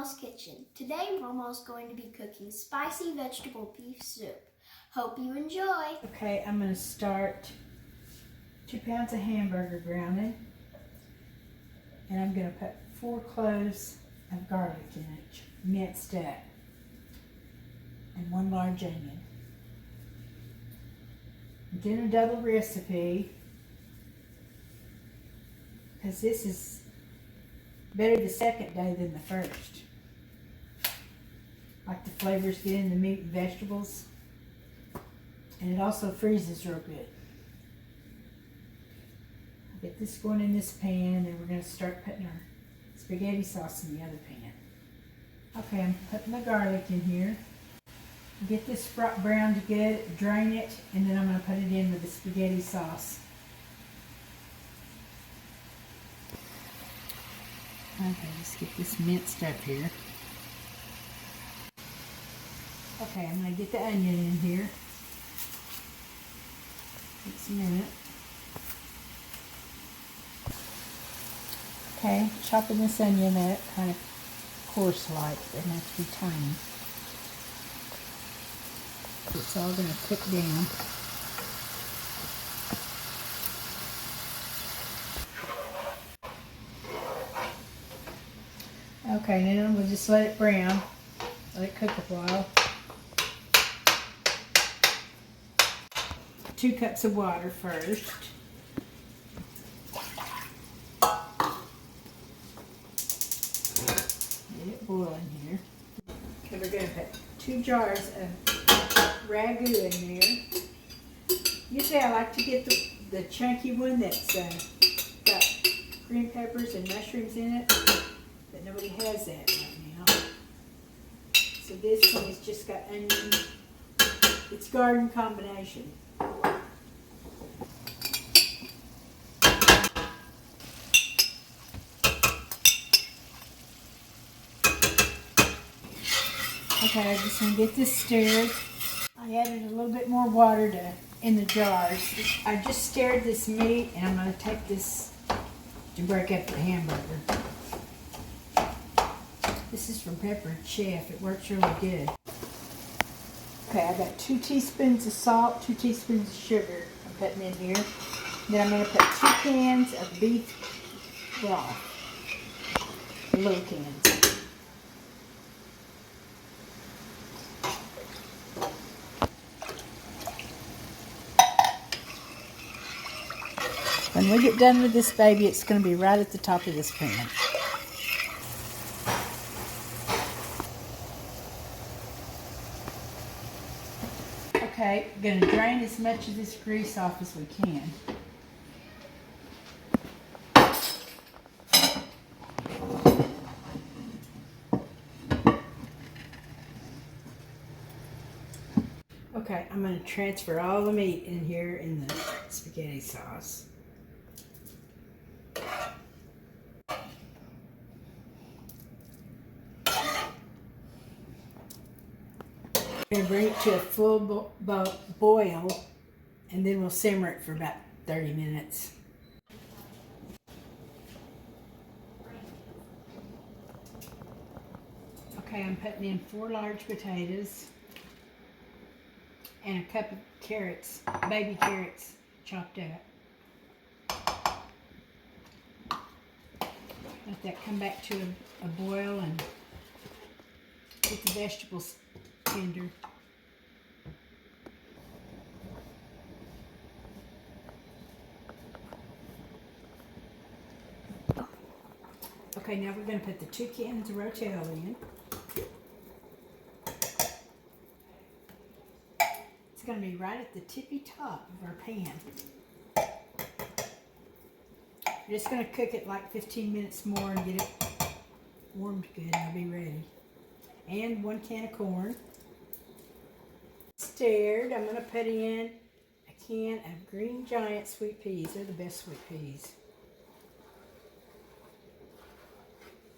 Mama's kitchen. Today Mama's going to be cooking spicy vegetable beef soup. Hope you enjoy. Okay, I'm going to start 2 pounds of hamburger browning. And I'm going to put 4 cloves of garlic in it, minced up. And 1 large onion. I'm doing a double recipe because this is better the second day than the first. Like the flavors get in the meat and vegetables. And it also freezes real good. Get this going in this pan, and then we're going to start putting our spaghetti sauce in the other pan. Okay, I'm putting the garlic in here. Get this brown to good, drain it, and then I'm going to put it in with the spaghetti sauce. Okay, let's get this minced up here. Okay, I'm going to get the onion in here. Takes a minute. Okay, chopping this onion up, kind of coarse-like, it doesn't have to be tiny. It's all going to cook down. Okay, now we'll just let it brown. Let it cook a while. 2 cups of water first. Get it boiling here. Okay, we're going to put 2 jars of Ragu in there. Usually I like to get the chunky one that's got green peppers and mushrooms in it, but nobody has that right now. So this one has just got onion. It's garden combination. Okay, I'm just going to get this stirred. I added a little bit more water in the jars. I just stirred this meat, and I'm going to take this to break up the hamburger. This is from Peppered Chef. It works really good. Okay, I got 2 teaspoons of salt, 2 teaspoons of sugar I'm putting in here. Then I'm going to put 2 cans of beef broth. Little cans. When we get done with this baby, it's going to be right at the top of this pan. Okay, we're going to drain as much of this grease off as we can. Okay, I'm going to transfer all the meat in here in the spaghetti sauce. We're going to bring it to a full boil, and then we'll simmer it for about 30 minutes. Okay, I'm putting in 4 large potatoes and a cup of carrots, baby carrots, chopped up. Let that come back to a boil and get the vegetables tender. Okay, now we're going to put the 2 cans of Rotel in. It's going to be right at the tippy top of our pan. We're just going to cook it like 15 minutes more and get it warmed good and it'll be ready. And 1 can of corn. Stirred, I'm going to put in a can of green giant sweet peas. They're the best sweet peas.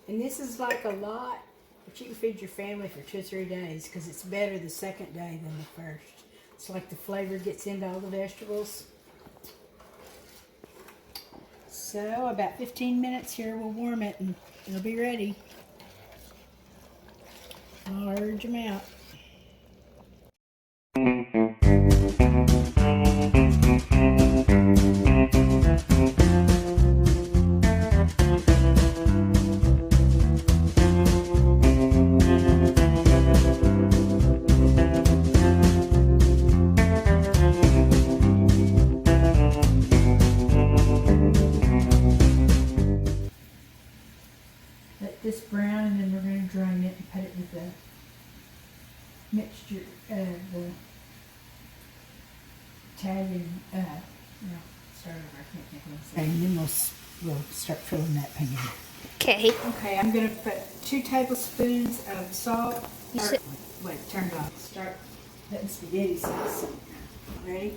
And this is like a lot, but you can feed your family for 2 or 3 days because it's better the second day than the first. It's like the flavor gets into all the vegetables. So about 15 minutes here, we'll warm it and it'll be ready. Large amount. Let this brown, and then we're going to drain it and put it with the mixture of the Italian, start over, I can't think of what I'm saying. And then we'll start filling that pan. Okay. Okay, I'm going to put 2 tablespoons of salt. Wait, turn it off. Start putting spaghetti sauce. Ready?